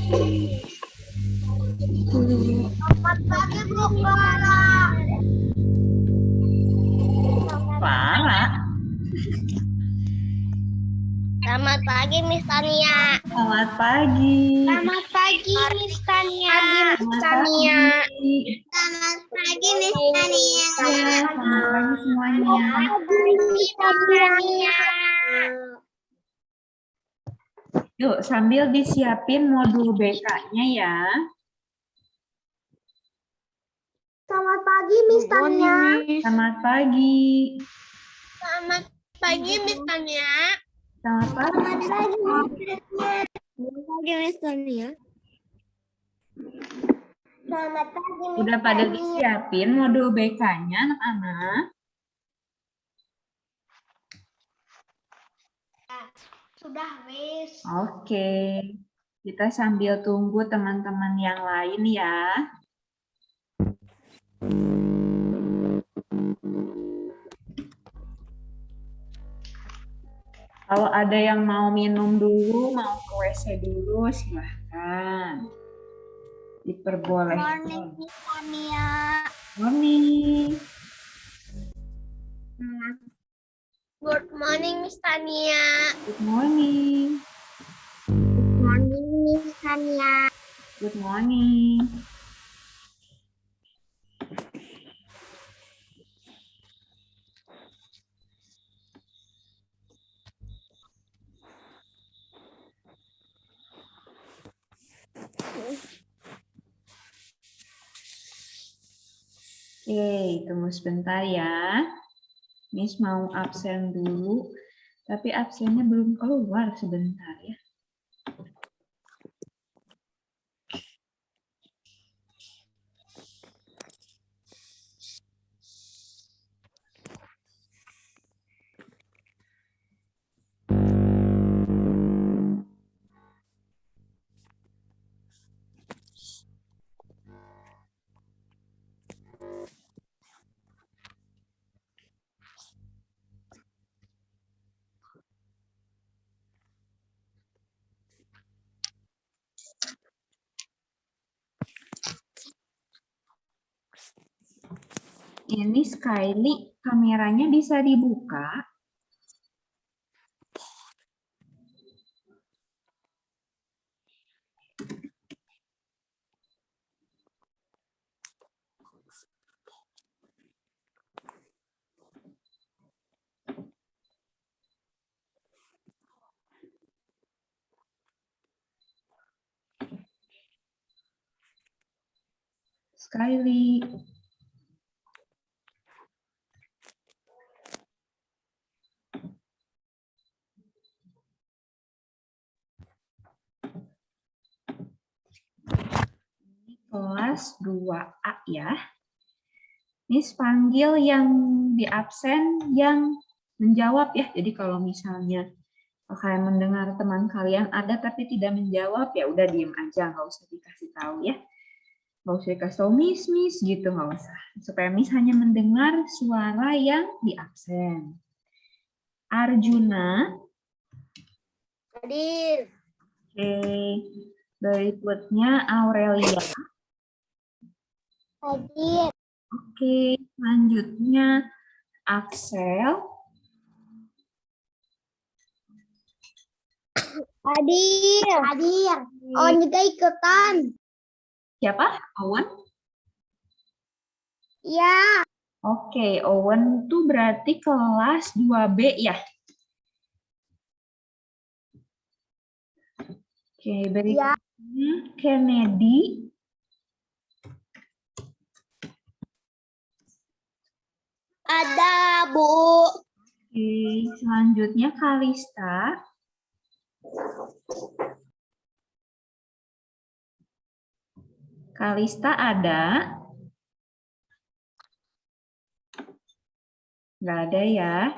Selamat pagi, Bu Clara. Clara. Selamat pagi, Miss Tania. Selamat pagi. Selamat pagi, Miss Tania. Selamat pagi. Selamat pagi, Miss Tania. Ya, selamat pagi semuanya. Miss Tania. Yuk, sambil disiapin modul BK-nya ya. Selamat pagi, Miss Tania. Selamat pagi. Selamat pagi, Miss Tania. Selamat pagi. Selamat pagi, Miss Tania. Selamat pagi, Miss Udah pada disiapin modul BK-nya, anak-anak? Sudah, Miss. Oke. Kita sambil tunggu teman-teman yang lain ya. Kalau ada yang mau minum dulu, mau ke WC dulu, silahkan. Diperbolehkan. Morning, Miss Tania. Morning. Good morning, Miss Tania. Good morning. Good morning, Miss Tania. Good morning. Oke, tunggu sebentar ya. Miss mau absen dulu, tapi absennya belum keluar sebentar ya. Ini Skyly, kameranya bisa dibuka. Skyly. Kelas 2A ya. Miss panggil yang di absen yang menjawab ya. Jadi kalau misalnya kalian mendengar teman kalian ada tapi tidak menjawab, ya udah diem aja, nggak usah dikasih tahu ya. Nggak usah dikasih tahu miss gitu, nggak usah. Supaya miss hanya mendengar suara yang di absen. Arjuna. Hadir. Oke. Berikutnya Aurelia. Hadir. Oke, selanjutnya Axel. Hadir. Hadir. Oh, juga ikutan. Siapa? Owen? Ya. Oke, Owen itu berarti kelas 2B ya? Oke, berikutnya Kennedy. Ada, Bu. Oke, selanjutnya Kalista. Kalista ada? Nggak ada ya.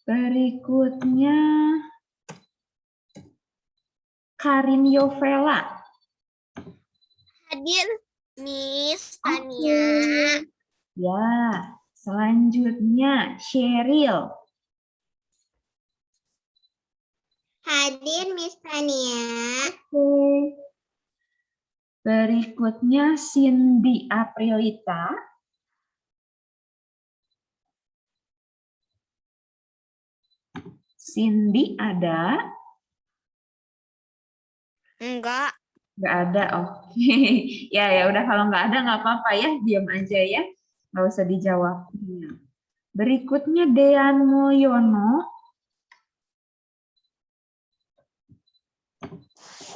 Berikutnya Karin Yovela. Hadir, Miss Tania. Ya, selanjutnya Sheryl. Hadir, Miss Tania. Oke. Berikutnya Cindy Aprilita. Cindy ada? Enggak. Nggak ada, oke. Ya udah kalau nggak ada nggak apa-apa ya, diam aja ya. Nggak usah dijawab. Berikutnya Dean Mulyono.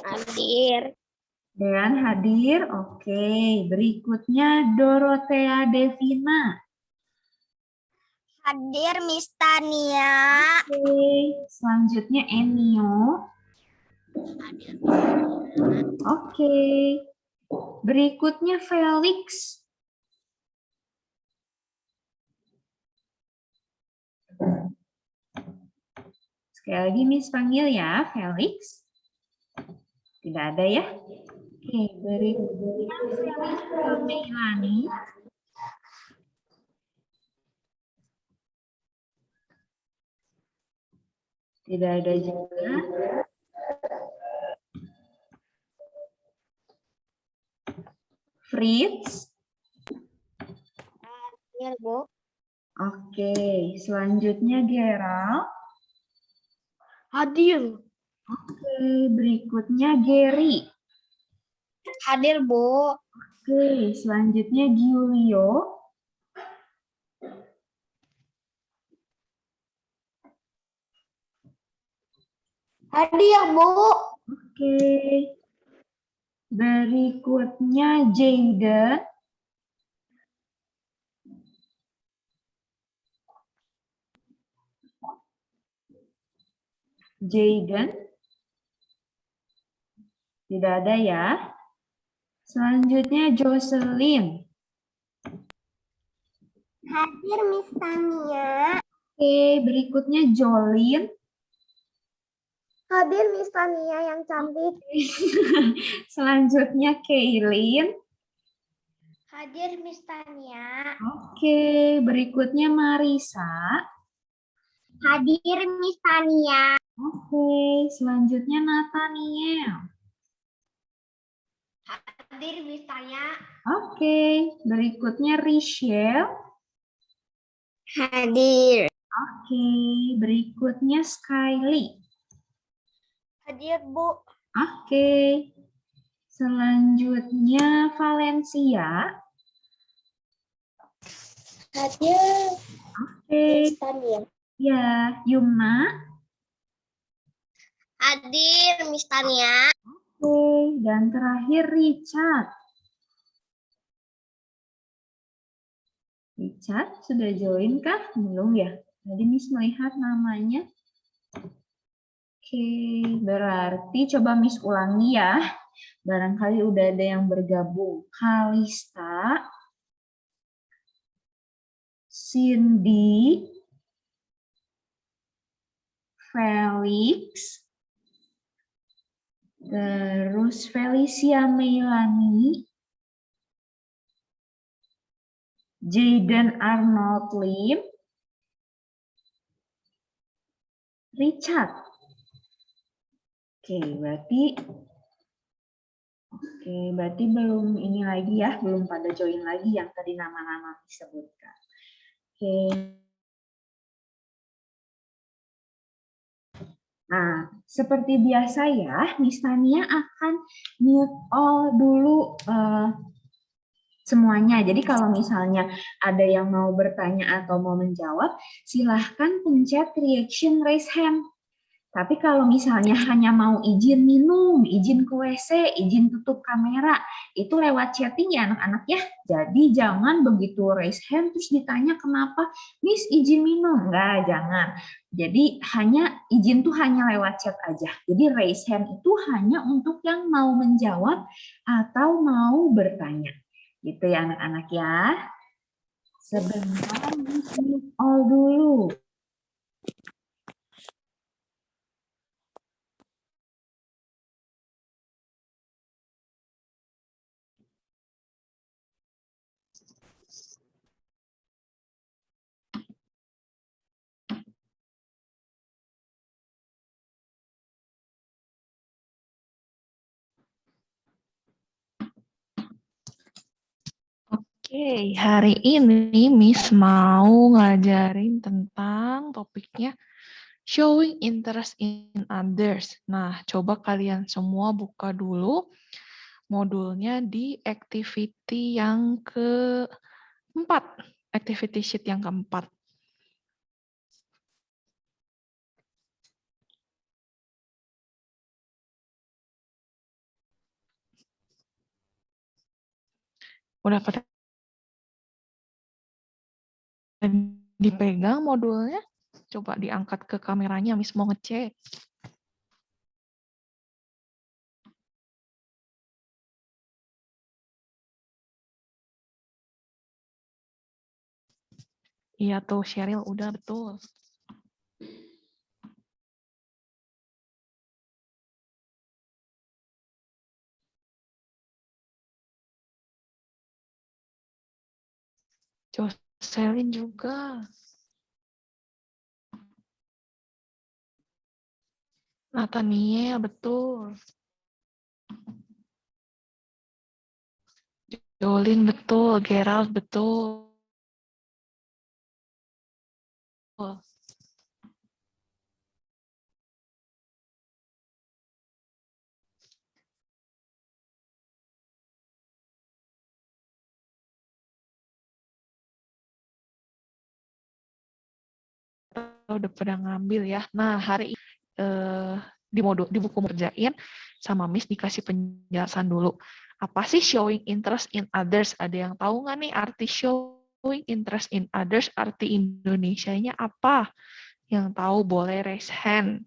Hadir. Dean hadir, oke. Berikutnya Dorothea Devina. Hadir Miss Tania. Oke, selanjutnya Enio. Oke. Berikutnya Felix. Sekali lagi Miss panggil ya, Felix. Tidak ada ya? Oke, berikutnya Felix Meilani. Tidak ada juga. Fritz. Hadir, Bu. Oke, selanjutnya Gerald. Hadir. Oke, berikutnya Gary. Hadir, Bu. Oke, selanjutnya Giulio. Hadir, Bu. Oke. Berikutnya Jayden. Jayden. Tidak ada ya. Selanjutnya Jocelyn. Hadir Miss Tania. Oke, berikutnya Jolin. Hadir Miss Tania yang cantik. Selanjutnya Kaylin. Hadir Miss Tania. Oke, berikutnya Marisa. Hadir Miss Tania. Oke, selanjutnya Nathaniel. Hadir Miss Tania. Oke, berikutnya Richelle. Hadir. Oke, berikutnya Skyly. Hadir, Bu. Oke, selanjutnya Valencia. Hadir Oke, Miss Tania. ya, Yumna. Hadir Miss Tania. Oke, dan terakhir Richard. Richard sudah join kah? Belum ya? Tadi Miss melihat namanya. Oke, berarti coba Miss ulangi ya. Barangkali udah ada yang bergabung. Kalista, Cindy, Felix, terus Felicia Meilani, Jayden Arnold Lim, Richard. Berarti belum ini lagi ya, belum pada join lagi yang tadi nama-nama disebutkan. Oke. Nah, seperti biasa ya, Miss Tania akan mute all dulu semuanya. Jadi kalau misalnya ada yang mau bertanya atau mau menjawab, silahkan pencet reaction raise hand. Tapi kalau misalnya hanya mau izin minum, izin ke WC, izin tutup kamera, itu lewat chatting ya anak-anak ya. Jadi jangan begitu raise hand terus ditanya kenapa, Miss izin minum. Enggak, jangan. Jadi hanya izin tuh hanya lewat chat aja. Jadi raise hand itu hanya untuk yang mau menjawab atau mau bertanya. Gitu ya anak-anak ya. Sebentar, Miss mute all dulu. Hari ini Miss mau ngajarin tentang topiknya showing interest in others. Nah, coba kalian semua buka dulu modulnya di activity yang keempat, activity sheet yang keempat. Udah pada dipegang modulnya? Coba diangkat ke kameranya, Miss mau ngecek. Iya tuh, Sheryl, udah betul. Jocelyn juga. Nathaniel, betul. Jolin, betul. Gerald, betul. Udah pada ngambil ya. Nah, hari ini di buku ngerjain sama Miss dikasih penjelasan dulu. Apa sih showing interest in others? Ada yang tahu nggak nih arti showing interest in others? Arti Indonesianya apa? Yang tahu boleh raise hand.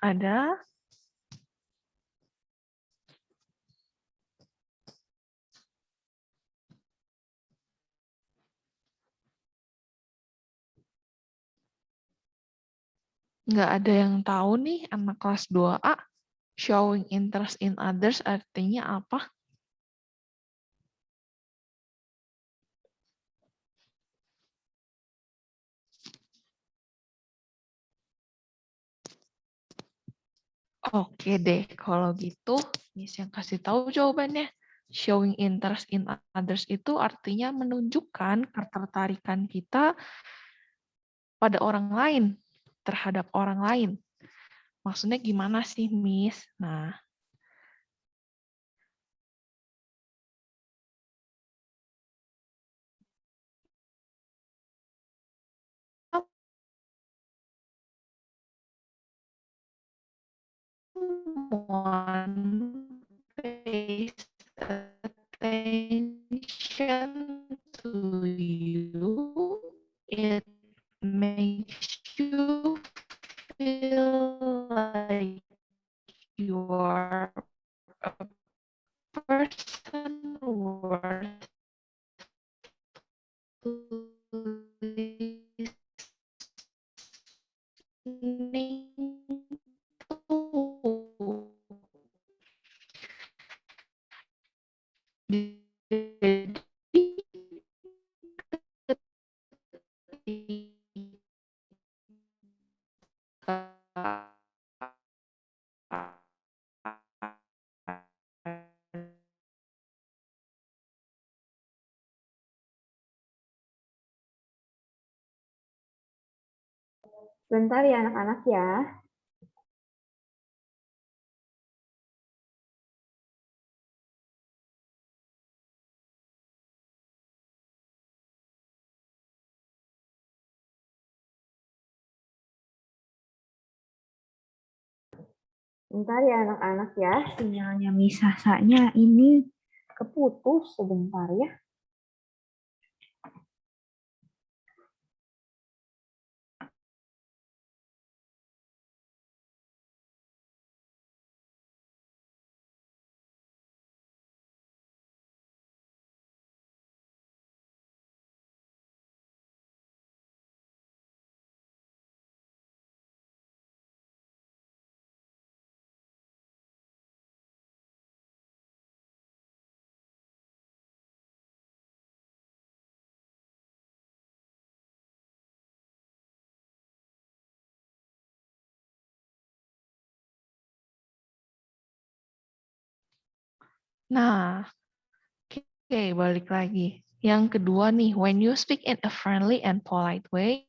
Ada? Nggak ada yang tahu nih anak kelas 2A. Showing interest in others artinya apa? Oke deh, kalau gitu Miss yang kasih tahu jawabannya. Showing interest in others itu artinya menunjukkan ketertarikan kita pada orang lain, terhadap orang lain. Maksudnya gimana sih, Miss? Nah, someone pays attention to you, it makes you feel like you are a person worth listening to. Jadi Bentar ya anak-anak ya. Bentar ya anak-anak ya. Sinyalnya Miss Sasanya ini keputus sebentar ya. Nah, oke, balik lagi. Yang kedua nih, when you speak in a friendly and polite way,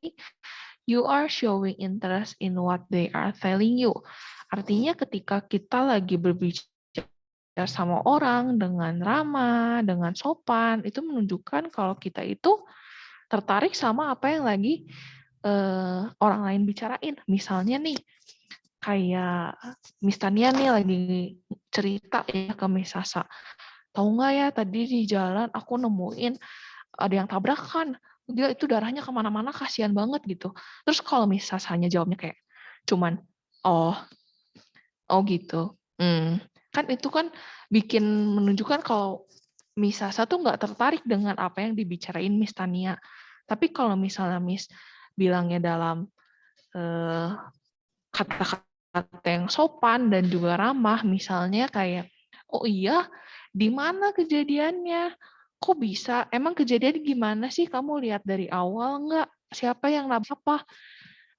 you are showing interest in what they are telling you. Artinya ketika kita lagi berbicara sama orang dengan ramah, dengan sopan, itu menunjukkan kalau kita itu tertarik sama apa yang lagi orang lain bicarain. Misalnya nih, kayak Miss Tania nih lagi cerita ya ke Miss Sasa. Tahu nggak ya, tadi di jalan aku nemuin ada yang tabrakan. Dia itu darahnya kemana-mana, kasihan banget gitu. Terus kalau Miss Sasanya jawabnya kayak, cuman, oh, oh gitu. Kan itu kan bikin menunjukkan kalau Miss Sasa tuh nggak tertarik dengan apa yang dibicarain Miss Tania. Tapi kalau misalnya Miss bilangnya dalam kata-kata yang sopan dan juga ramah, misalnya kayak, oh iya, di mana kejadiannya? Kok bisa? Emang kejadian gimana sih? Kamu lihat dari awal nggak? Siapa yang nabrak apa?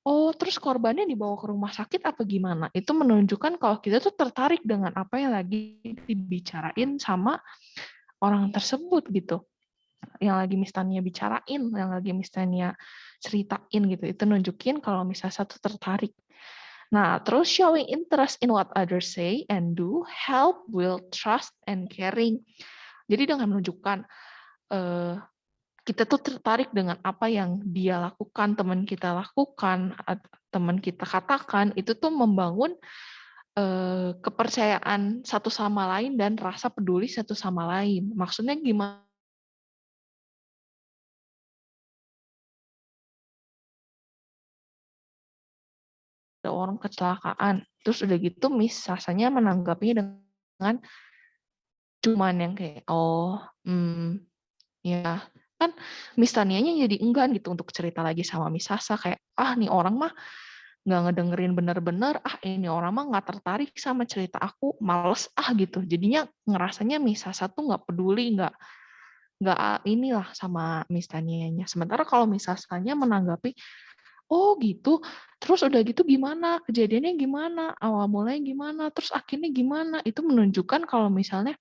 Oh, terus korbannya dibawa ke rumah sakit apa gimana? Itu menunjukkan kalau kita tuh tertarik dengan apa yang lagi dibicarain sama orang tersebut gitu. Yang lagi misalnya bicarain, yang lagi misalnya ceritain gitu. Itu nunjukin kalau misalnya satu tertarik. Nah, terus showing interest in what others say and do help build trust and caring. Jadi dengan menunjukkan kita tuh tertarik dengan apa yang dia lakukan, teman kita lakukan, teman kita katakan, itu tuh membangun kepercayaan satu sama lain dan rasa peduli satu sama lain. Maksudnya gimana? Ada orang kecelakaan, terus udah gitu Miss Sasanya menanggapinya dengan cuman yang kayak, oh, ya kan Miss Tanianya jadi enggan gitu untuk cerita lagi sama Miss Sasa kayak nih orang mah nggak ngedengerin bener-bener, ini orang mah nggak tertarik sama cerita aku, males gitu. Jadinya ngerasanya Miss Sasa tuh nggak peduli, nggak inilah sama Miss Tanianya. Sementara kalau Miss Sasanya menanggapi, oh gitu, terus udah gitu gimana, kejadiannya gimana, awal mulanya gimana, terus akhirnya gimana, itu menunjukkan kalau misalnya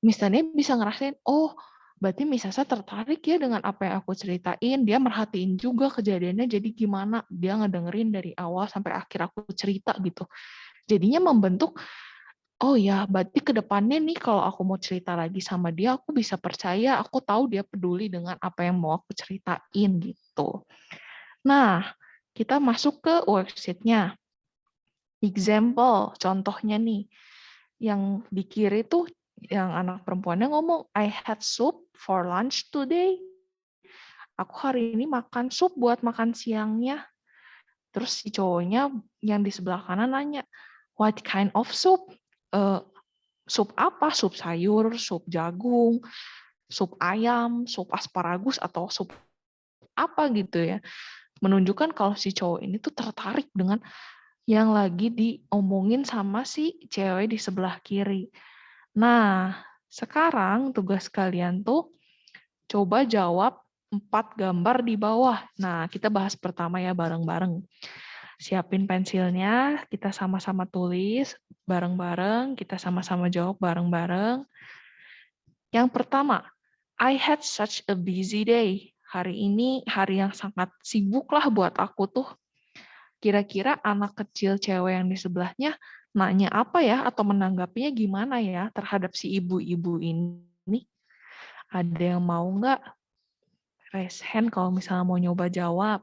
Miss Tania bisa ngerasain, oh berarti Miss Sasa tertarik ya dengan apa yang aku ceritain, dia merhatiin juga kejadiannya jadi gimana, dia ngedengerin dari awal sampai akhir aku cerita gitu. Jadinya membentuk, oh ya berarti ke depannya nih kalau aku mau cerita lagi sama dia, aku bisa percaya, aku tahu dia peduli dengan apa yang mau aku ceritain gitu. Nah, kita masuk ke worksheet-nya. Example, contohnya nih, yang di kiri tuh yang anak perempuannya ngomong, I had soup for lunch today. Aku hari ini makan sup buat makan siangnya. Terus si cowoknya yang di sebelah kanan nanya, what kind of soup? Sup apa? Sup sayur, sup jagung, sup ayam, sup asparagus, atau sup apa gitu ya. Menunjukkan kalau si cowok ini tuh tertarik dengan yang lagi diomongin sama si cewek di sebelah kiri. Nah, sekarang tugas kalian tuh coba jawab 4 gambar di bawah. Nah, kita bahas pertama ya bareng-bareng. Siapin pensilnya, kita sama-sama tulis bareng-bareng, kita sama-sama jawab bareng-bareng. Yang pertama, I had such a busy day. Hari ini hari yang sangat sibuk lah buat aku tuh. Kira-kira anak kecil cewek yang di sebelahnya nanya apa ya atau menanggapinya gimana ya terhadap si ibu-ibu ini? Ada yang mau nggak raise hand kalau misalnya mau nyoba jawab?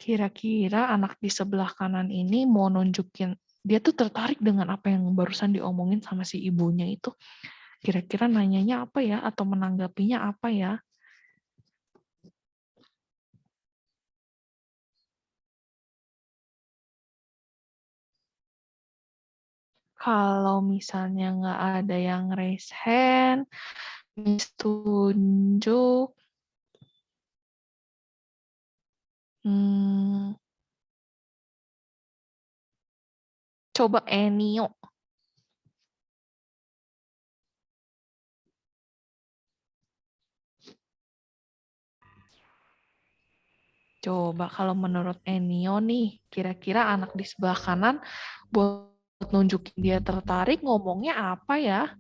Kira-kira anak di sebelah kanan ini mau nunjukin dia tuh tertarik dengan apa yang barusan diomongin sama si ibunya itu. Kira-kira nanyanya apa ya atau menanggapinya apa ya? Kalau misalnya nggak ada yang raise hand, Miss tunjuk. Coba Enio. Coba kalau menurut Enio nih, kira-kira anak di sebelah kanan buat nunjukin dia tertarik ngomongnya apa ya?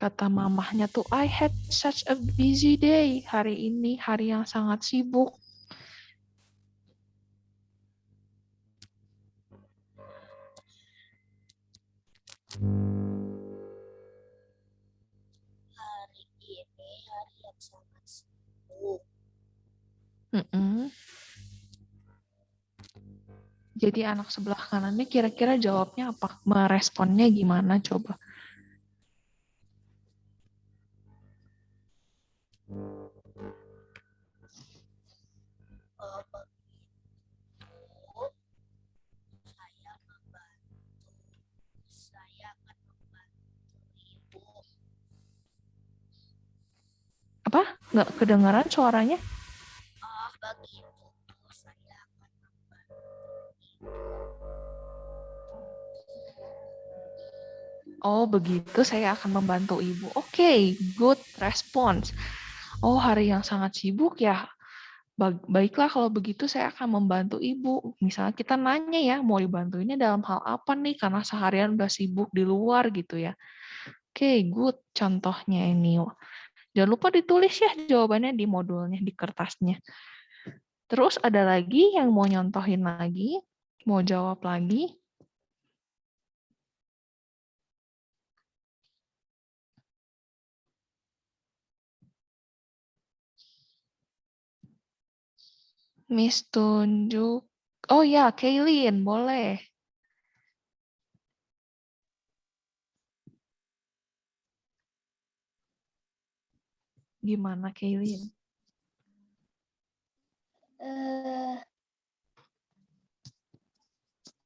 Kata mamahnya tuh, I had such a busy day. Hari ini hari yang sangat sibuk. Hari ini hari yang sangat sibuk. Mm-mm. Jadi anak sebelah kanannya kira-kira jawabnya apa? Meresponnya gimana coba? Oh, begitu. Saya akan membantu ibu. Apa? Nggak kedengaran suaranya? Oh, begitu. Saya akan membantu ibu. Oh, begitu saya akan membantu ibu. Oke, good response. Oh, hari yang sangat sibuk ya. Baiklah kalau begitu saya akan membantu ibu. Misalnya kita nanya ya, mau dibantuinnya dalam hal apa nih? Karena seharian udah sibuk di luar gitu ya. Oke, good contohnya ini. Jangan lupa ditulis ya jawabannya di modulnya, di kertasnya. Terus ada lagi yang mau nyontohin lagi, mau jawab lagi. Miss tunjuk. Oh ya, Kaylin, boleh. Gimana, Kaylin?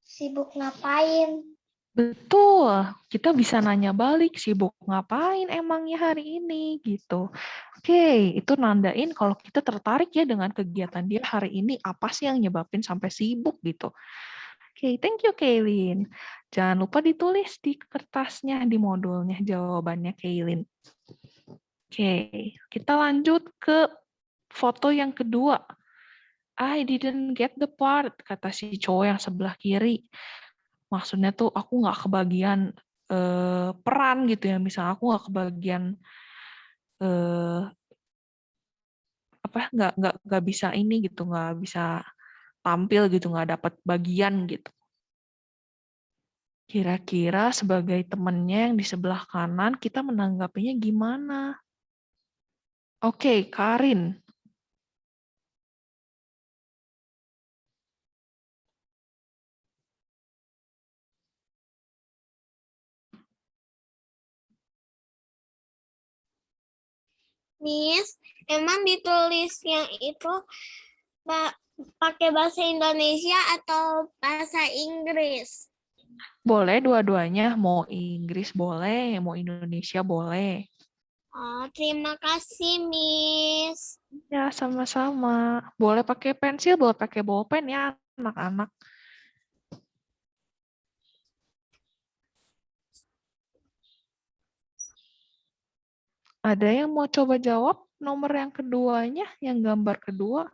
Sibuk ngapain? Betul, kita bisa nanya balik, sibuk ngapain emangnya hari ini, gitu. Oke, itu nandain kalau kita tertarik ya dengan kegiatan dia hari ini, apa sih yang nyebabin sampai sibuk gitu. Oke, thank you, Kaylin. Jangan lupa ditulis di kertasnya, di modulnya jawabannya, Kaylin. Oke, kita lanjut ke foto yang kedua. I didn't get the part, kata si cowok yang sebelah kiri. Maksudnya tuh aku nggak kebagian peran gitu ya. Misalnya aku nggak kebagian apa nggak bisa ini gitu, nggak bisa tampil gitu, nggak dapat bagian gitu. Kira-kira sebagai temennya yang di sebelah kanan kita menanggapinya gimana? Oke, Karin. Miss, emang ditulis yang itu pakai bahasa Indonesia atau bahasa Inggris? Boleh dua-duanya, mau Inggris boleh, mau Indonesia boleh. Oh, terima kasih, Miss. Ya, sama-sama. Boleh pakai pensil, boleh pakai bolpen ya, anak-anak. Ada yang mau coba jawab nomor yang keduanya, yang gambar kedua?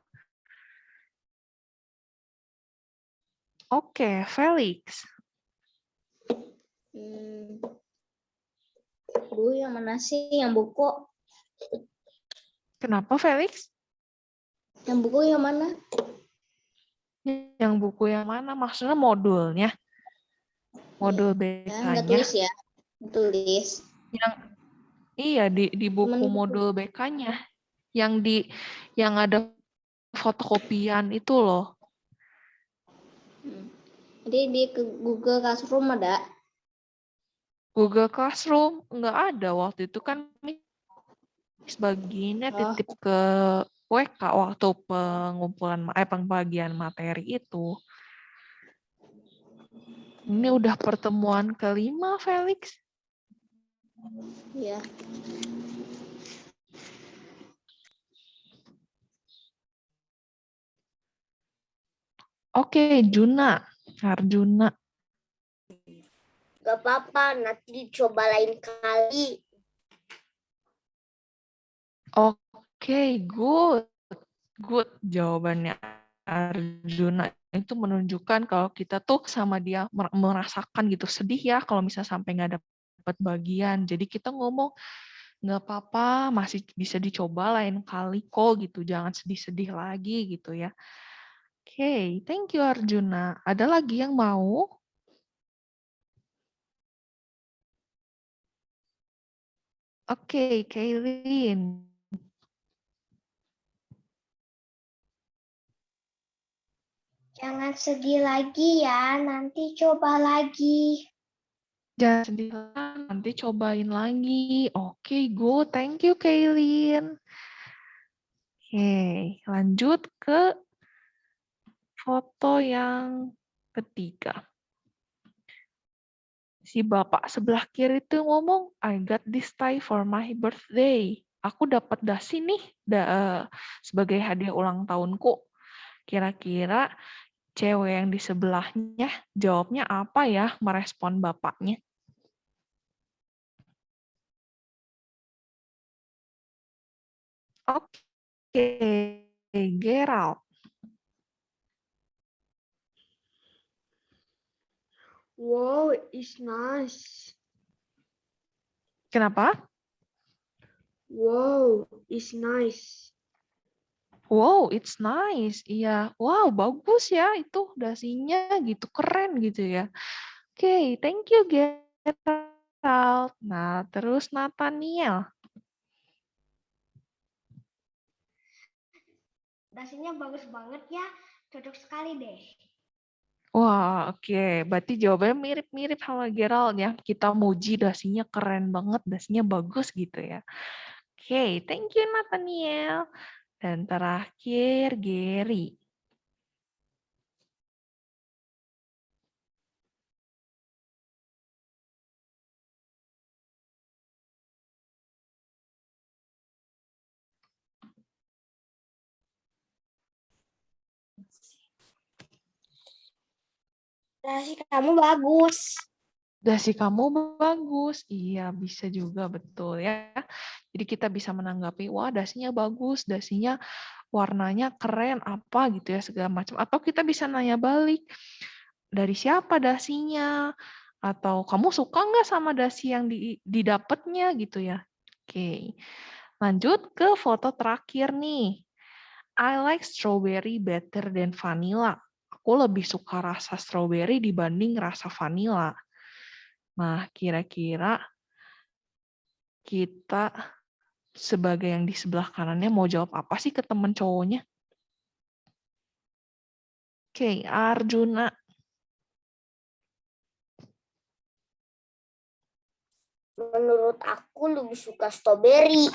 Oke, Felix. Bu, yang mana sih? Yang buku? Kenapa, Felix? Yang buku yang mana? Yang buku yang mana? Maksudnya modulnya? Modul Nggak BK-nya? tulis ya? Tulis. Yang iya di buku modul BK-nya. Yang ada fotokopian itu loh. Jadi di Google Classroom ada? Google Classroom nggak ada waktu itu kan bagiannya titip ke WK waktu pembagian materi itu. Ini udah pertemuan kelima, Felix. Iya. Oke, Juna. Arjuna. Gak apa-apa, nanti dicoba lain kali. Oke, good. Good jawabannya Arjuna itu menunjukkan kalau kita tuh sama dia merasakan gitu sedih ya kalau misalnya sampai nggak dapat bagian. Jadi kita ngomong nggak apa-apa, masih bisa dicoba lain kali kok gitu. Jangan sedih-sedih lagi gitu ya. Oke, thank you Arjuna. Ada lagi yang mau? Oke, Kaylin. Jangan sedih lagi ya, nanti coba lagi. Jangan sedih, nanti cobain lagi. Oke, good. Thank you, Kaylin. Oke, lanjut ke foto yang ketiga. Si bapak sebelah kiri itu ngomong, I got this tie for my birthday. Aku dapat dasi nih sebagai hadiah ulang tahunku. Kira-kira cewek yang di sebelahnya jawabnya apa ya merespon bapaknya? Oke, Gerald. Wow, it's nice. Kenapa? Wow, it's nice. Wow, it's nice. Iya, wow, bagus ya itu dasinya gitu, keren gitu ya. Oke, thank you Gerald. Nah, terus Nathaniel. Dasinya bagus banget ya, cocok sekali deh. Wah, oke. Berarti jawabannya mirip-mirip sama Gerald ya. Kita muji dasinya keren banget, dasinya bagus gitu ya. Oke, thank you Nathaniel. Dan terakhir Gary. Dasi kamu bagus. Dasi kamu bagus. Iya, bisa juga betul ya. Jadi kita bisa menanggapi, wah dasinya bagus, dasinya warnanya keren, apa gitu ya, segala macam. Atau kita bisa nanya balik, dari siapa dasinya? Atau kamu suka nggak sama dasi yang didapatnya gitu ya? Oke, lanjut ke foto terakhir nih. I like strawberry better than vanilla. Aku lebih suka rasa strawberry dibanding rasa vanilla. Nah, kira-kira kita sebagai yang di sebelah kanannya mau jawab apa sih ke teman cowoknya? Oke, Arjuna. Menurut aku lebih suka strawberry.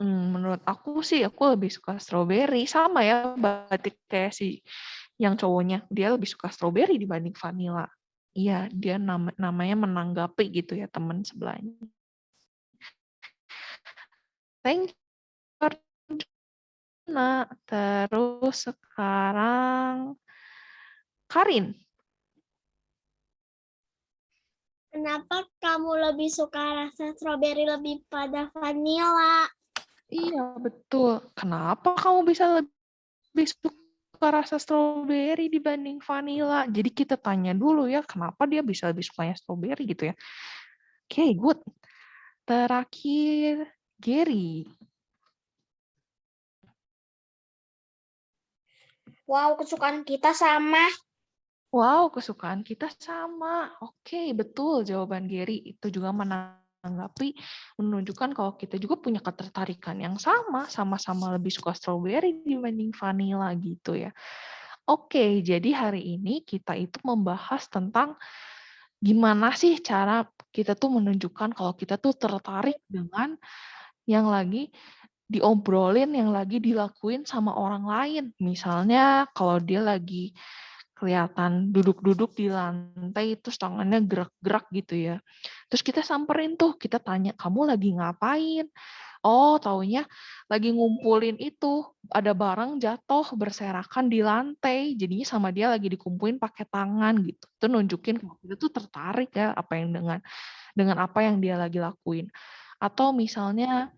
Menurut aku sih, aku lebih suka strawberry. Sama ya, berarti kayak si yang cowoknya. Dia lebih suka strawberry dibanding vanilla. Iya, dia namanya menanggapi gitu ya teman sebelahnya. Thank you, Arjuna. Terus sekarang Karin. Kenapa kamu lebih suka rasa strawberry lebih pada vanilla? Iya, betul. Kenapa kamu bisa lebih suka rasa strawberry dibanding vanilla? Jadi kita tanya dulu ya, kenapa dia bisa lebih sukanya strawberry gitu ya. Oke, good. Terakhir, Gary. Wow, kesukaan kita sama. Wow, kesukaan kita sama. Oke, betul jawaban Gary. Itu juga menanggapi, menunjukkan kalau kita juga punya ketertarikan yang sama, sama-sama lebih suka strawberry dibanding vanilla gitu ya. Oke, jadi hari ini kita itu membahas tentang gimana sih cara kita tuh menunjukkan kalau kita tuh tertarik dengan yang lagi diobrolin, yang lagi dilakuin sama orang lain. Misalnya kalau dia lagi kelihatan duduk-duduk di lantai, terus tangannya gerak-gerak gitu ya. Terus kita samperin tuh, kita tanya, kamu lagi ngapain? Oh, taunya lagi ngumpulin itu, ada barang jatuh berserakan di lantai, jadinya sama dia lagi dikumpulin pakai tangan gitu. Itu nunjukin kalau kita tuh tertarik ya apa yang dengan apa yang dia lagi lakuin. Atau misalnya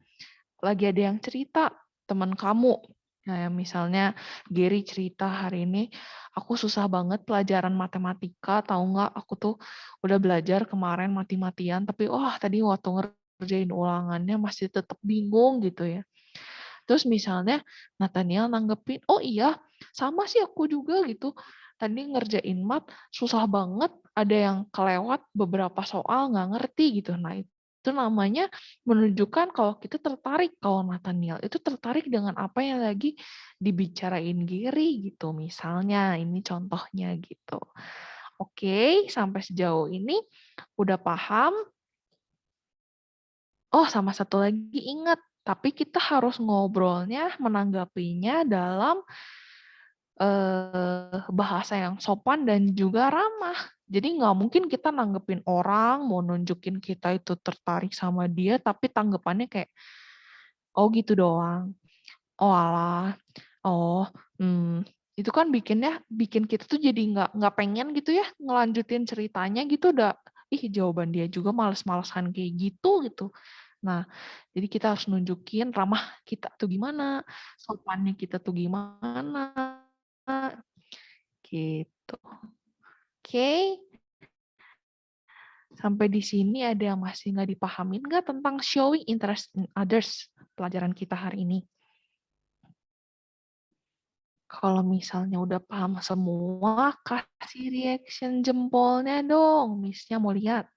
lagi ada yang cerita, teman kamu, kayak misalnya Gary cerita hari ini, aku susah banget pelajaran matematika, tahu nggak? Aku tuh udah belajar kemarin mati-matian, tapi tadi waktu ngerjain ulangannya masih tetap bingung gitu ya. Terus misalnya Nathaniel nanggepin, oh iya, sama sih aku juga gitu. Tadi ngerjain mat susah banget, ada yang kelewat beberapa soal nggak ngerti gitu. Nah itu namanya menunjukkan kalau kita tertarik, kalau Nathaniel itu tertarik dengan apa yang lagi dibicarain Giri gitu. Misalnya ini contohnya gitu. Oke, sampai sejauh ini udah paham. Oh, sama satu lagi ingat, tapi kita harus ngobrolnya, menanggapinya dalam bahasa yang sopan dan juga ramah. Jadi nggak mungkin kita nanggepin orang, mau nunjukin kita itu tertarik sama dia, tapi tanggapannya kayak, oh gitu doang. Oh alah, oh, itu kan bikin kita tuh jadi nggak pengen gitu ya ngelanjutin ceritanya gitu, udah, jawaban dia juga males-malesan kayak gitu. Nah, jadi kita harus nunjukin ramah kita tuh gimana, sopannya kita tuh gimana, gitu. Oke, sampai di sini ada yang masih nggak dipahamin nggak tentang showing interest in others, pelajaran kita hari ini? Kalau misalnya udah paham semua, kasih reaction jempolnya dong, Miss-nya mau lihat.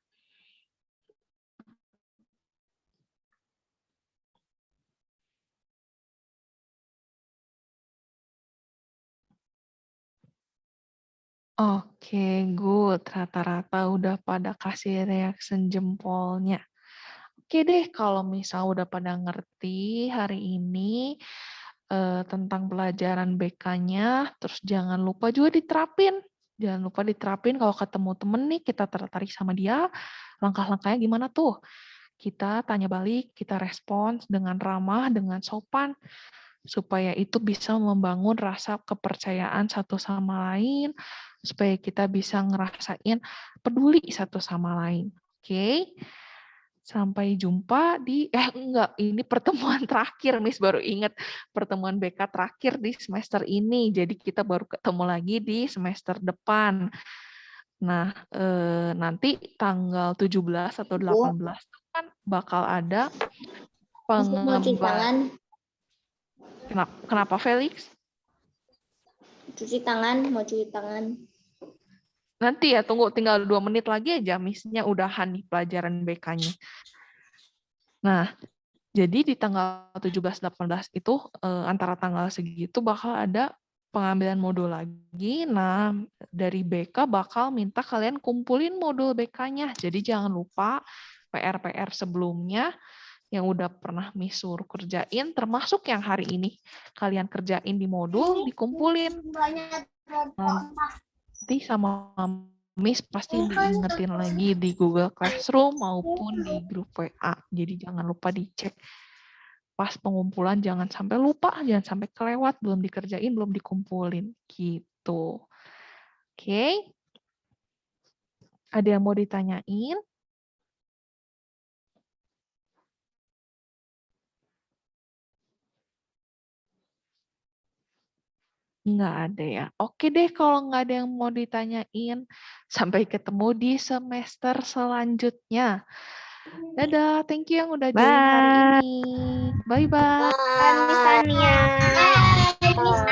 Oke, good. Rata-rata udah pada kasih reaction jempolnya. Oke deh, kalau misal udah pada ngerti hari ini tentang pelajaran BK-nya, terus jangan lupa juga diterapin. Jangan lupa diterapin kalau ketemu temen nih, kita tertarik sama dia, langkah-langkahnya gimana tuh? Kita tanya balik, kita respons dengan ramah, dengan sopan, supaya itu bisa membangun rasa kepercayaan satu sama lain, supaya kita bisa ngerasain peduli satu sama lain. Oke? Sampai jumpa di, enggak, ini pertemuan terakhir, Miss baru ingat, pertemuan BK terakhir di semester ini, jadi kita baru ketemu lagi di semester depan. Nah, nanti tanggal 17 atau 18 itu kan bakal ada Mau cuci tangan. Kenapa Felix? Cuci tangan, mau cuci tangan. Nanti ya, tunggu tinggal 2 menit lagi aja, Miss-nya udahan nih pelajaran BK-nya. Nah, jadi di tanggal 17-18 itu antara tanggal segitu bakal ada pengambilan modul lagi. Nah, dari BK bakal minta kalian kumpulin modul BK-nya. Jadi jangan lupa PR-PR sebelumnya yang udah pernah Miss suruh kerjain, termasuk yang hari ini kalian kerjain di modul, dikumpulin. Nanti sama Miss pasti diingetin lagi di Google Classroom maupun di grup WA. Jadi jangan lupa dicek pas pengumpulan, jangan sampai lupa, jangan sampai kelewat, belum dikerjain, belum dikumpulin. Gitu. Oke. Ada yang mau ditanyain? Nggak ada ya. Oke deh kalau nggak ada yang mau ditanyain. Sampai ketemu di semester selanjutnya. Dadah, thank you yang udah join hari ini. Bye-bye. Bye, Miss Tania. Bye, Miss